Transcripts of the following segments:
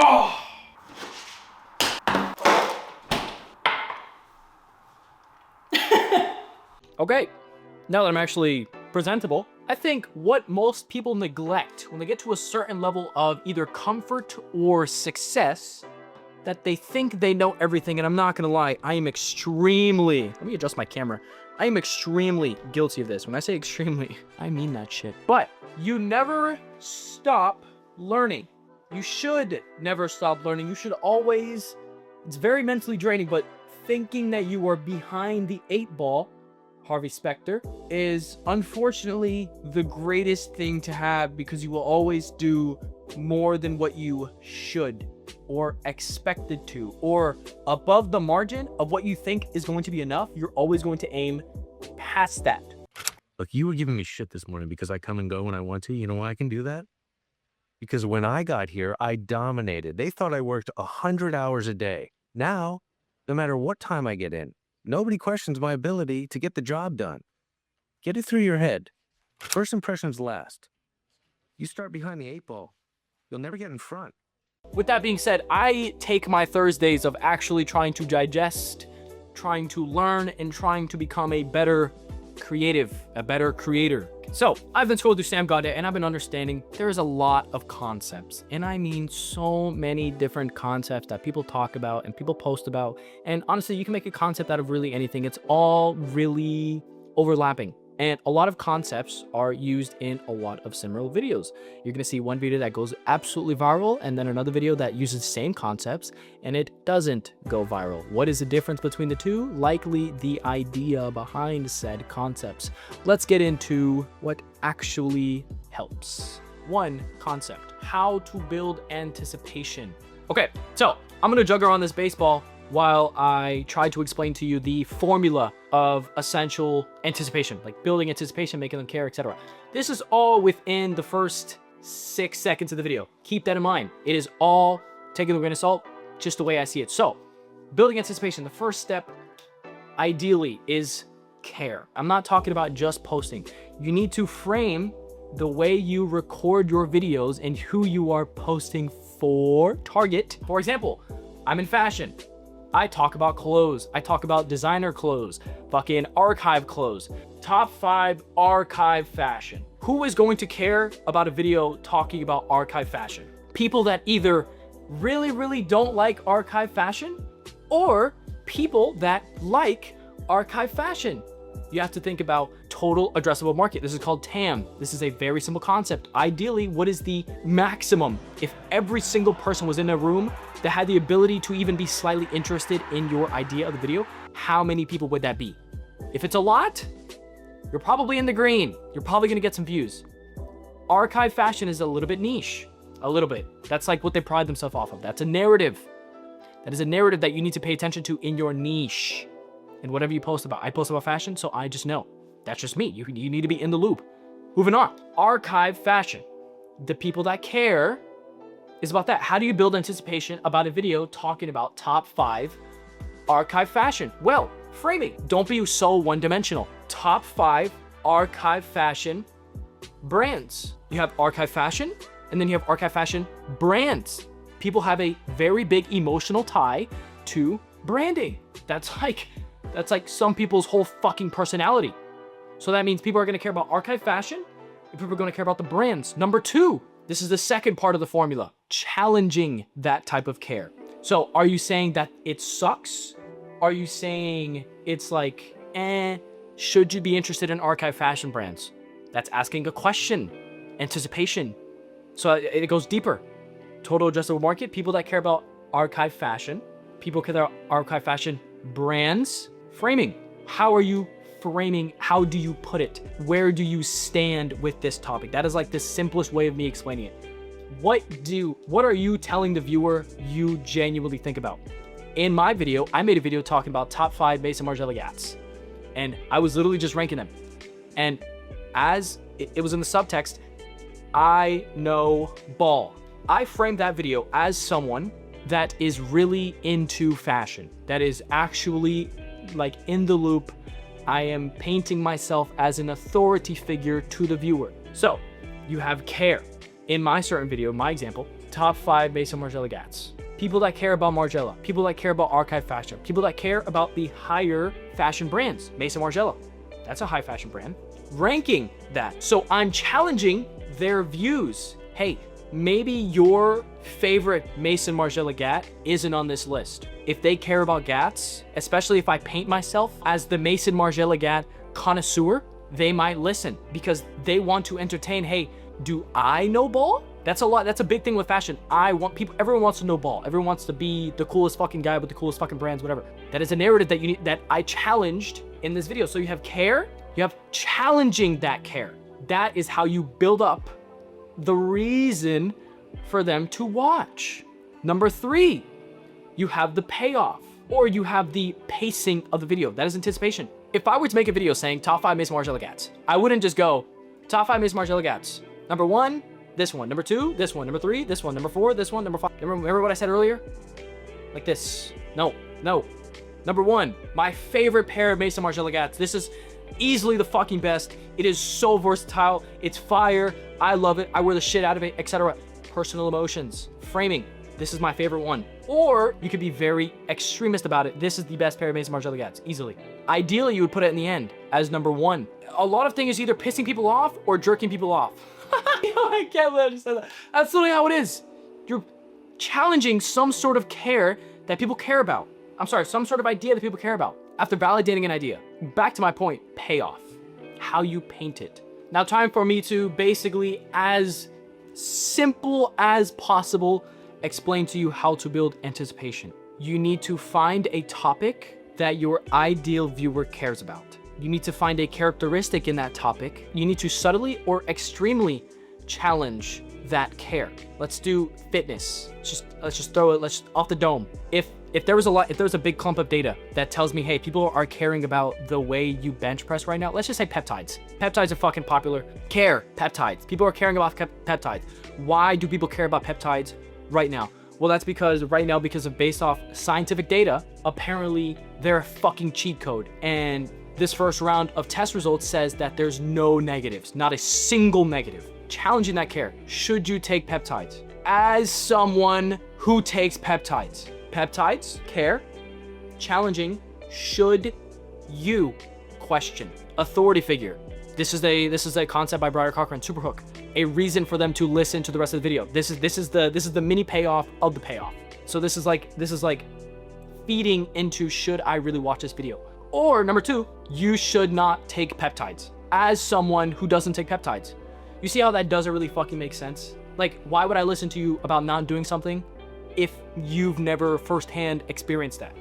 Oh! Okay, now that I'm actually presentable, I think what most people neglect when they get to a certain level of either comfort or success, that they think they know everything. And I'm not gonna lie, I am extremely, let me adjust my camera. I am extremely guilty of this. When I say extremely, I mean that shit. But you never stop learning. You should never stop learning. You should always, it's very mentally draining, but thinking that you are behind the 8 ball, Harvey Specter, is unfortunately the greatest thing to have, because you will always do more than what you should or expected to, or above the margin of what you think is going to be enough. You're always going to aim past that. Look, you were giving me shit this morning because I come and go when I want to. You know why I can do that? Because when I got here, I dominated. They thought I worked 100 hours a day. Now, no matter what time I get in, nobody questions my ability to get the job done. Get it through your head. First impressions last. You start behind the 8 ball, you'll never get in front. With that being said, I take my Thursdays of actually trying to digest, trying to learn, and trying to become a better creative, a better creator. So I've been scrolling through Sam Goddard and I've been understanding there's a lot of concepts, and I mean so many different concepts that people talk about and people post about. And honestly, you can make a concept out of really anything. It's all really overlapping. And a lot of concepts are used in a lot of similar videos. You're gonna see one video that goes absolutely viral, and then another video that uses the same concepts and it doesn't go viral. What is the difference between the two? Likely the idea behind said concepts. Let's get into what actually helps. One concept, how to build anticipation. Okay, so I'm gonna juggle around this baseball while I try to explain to you the formula of essential anticipation, like building anticipation, making them care, etc. This is all within the first 6 seconds of the video. Keep that in mind. It is all taken with a grain of salt, just the way I see it. So, building anticipation, the first step, ideally, is care. I'm not talking about just posting. You need to frame the way you record your videos and who you are posting for. Target. For example, I'm in fashion. I talk about clothes. I talk about designer clothes, fucking archive clothes, top 5 archive fashion. Who is going to care about a video talking about archive fashion? People that either really, really don't like archive fashion, or people that like archive fashion. You have to think about total addressable market. This is called TAM. This is a very simple concept. Ideally, what is the maximum? If every single person was in a room that had the ability to even be slightly interested in your idea of the video, how many people would that be? If it's a lot, you're probably in the green. You're probably gonna get some views. Archive fashion is a little bit niche, a little bit. That's like what they pride themselves off of. That's a narrative. That is a narrative that you need to pay attention to in your niche. And whatever you post about, I post about fashion, so I just know. That's just me. You need to be in the loop. Moving on. Archive fashion. The people that care is about that. How do you build anticipation about a video talking about top 5 archive fashion? Well, framing. Don't be so one-dimensional. Top 5 archive fashion brands. You have archive fashion, and then you have archive fashion brands. People have a very big emotional tie to branding. That's like some people's whole fucking personality. So that means people are gonna care about archive fashion, and people are gonna care about the brands. Number 2, this is the second part of the formula, challenging that type of care. So are you saying that it sucks? Are you saying it's like, should you be interested in archive fashion brands? That's asking a question. Anticipation. So it goes deeper. Total addressable market, people that care about archive fashion, people care about archive fashion brands. Framing. How are you framing? How do you put it? Where do you stand with this topic? That is like the simplest way of me explaining it. What are you telling the viewer you genuinely think about? In my video, I made a video talking about top 5 Mason Margiela Gats, and I was literally just ranking them. And as it was in the subtext, I know ball. I framed that video as someone that is really into fashion, that is actually like in the loop. I am painting myself as an authority figure to the viewer. So you have care. in my certain video, my example, top 5 Mason Margiela gats. People that care about Margiela, people that care about archive fashion, people that care about the higher fashion brands. Mason Margiela, that's a high fashion brand. Ranking that. So I'm challenging their views. Hey, maybe your favorite Mason Margiela gat isn't on this list. If they care about gats, especially if I paint myself as the Mason Margiela gat connoisseur, they might listen because they want to entertain. Hey, do I know ball? That's a lot. That's a big thing with fashion. Everyone wants to know ball. Everyone wants to be the coolest fucking guy with the coolest fucking brands, whatever. That is a narrative that you need, that I challenged in this video. So you have care, you have challenging that care. That is how you build up the reason for them to watch. Number 3, you have the payoff, or you have the pacing of the video. That is anticipation. If I were to make a video saying top 5 Mason Margiela gats, I wouldn't just go top 5 Mason Margiela gats. Number 1, this one. Number 2, this one. Number 3, this one. Number 4, this one. Number 5. Remember what I said earlier? Like this. No. Number 1, my favorite pair of Mason Margiela gats. This is easily the fucking best. It is so versatile. It's fire. I love it. I wear the shit out of it, etc. Personal emotions. Framing. This is my favorite one. Or you could be very extremist about it. This is the best pair of Mason Margiela gats, easily. Ideally, you would put it in the end as number 1. A lot of things is either pissing people off or jerking people off. I can't believe I just said that. That's literally how it is. You're challenging some sort of care that people care about. I'm sorry, some sort of idea that people care about. After validating an idea. Back to my point, payoff. How you paint it. Now time for me to basically, as simple as possible, explain to you how to build anticipation. You need to find a topic that your ideal viewer cares about. You need to find a characteristic in that topic. You need to subtly or extremely challenge that care. Let's do fitness. Let's just throw it. Let's off the dome. If there was a big clump of data that tells me, hey, people are caring about the way you bench press right now. Let's just say peptides. Peptides are fucking popular. Peptides. People are caring about peptides. Why do people care about peptides right now? Well, that's because right now, based off scientific data, apparently they're a fucking cheat code. And this first round of test results says that there's no negatives, not a single negative. Challenging that care. Should you take peptides? As someone who takes peptides, care, challenging, should you question? Authority figure. This is a concept by Briar Cochran, Superhook. A reason for them to listen to the rest of the video. This is the mini payoff of the payoff. So this is like feeding into, should I really watch this video? Or number 2, you should not take peptides. As someone who doesn't take peptides. You see how that doesn't really fucking make sense? Like, why would I listen to you about not doing something if you've never firsthand experienced that?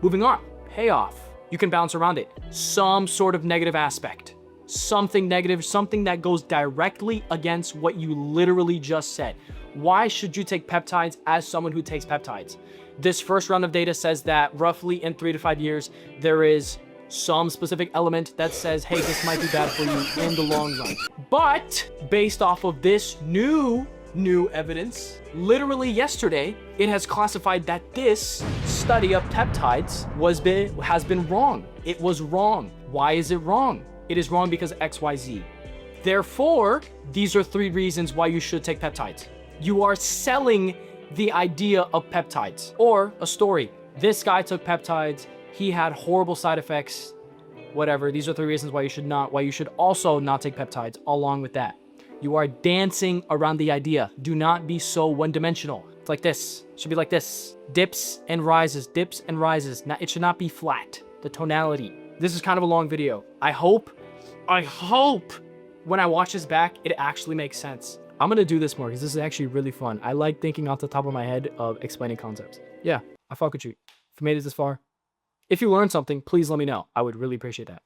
Moving on, payoff. You can bounce around it. Some sort of negative aspect. Something negative, something that goes directly against what you literally just said. Why should you take peptides as someone who takes peptides? This first round of data says that roughly in 3 to 5 years, there is some specific element that says, hey, this might be bad for you in the long run. But based off of this new evidence, literally yesterday, it has classified that this study of peptides has been wrong. It was wrong. Why is it wrong? It is wrong because XYZ. Therefore, these are 3 reasons why you should take peptides. You are selling the idea of peptides, or a story. This guy took peptides, he had horrible side effects, whatever. These are 3 reasons why you should also not take peptides along with that. You are dancing around the idea. Do not be so one-dimensional. It's like this. It should be like this. Dips and rises, dips and rises. It should not be flat. The tonality. This is kind of a long video. I hope when I watch this back, it actually makes sense. I'm gonna do this more because this is actually really fun. I like thinking off the top of my head of explaining concepts. Yeah, I fuck with you. If you made it this far, if you learned something, please let me know. I would really appreciate that.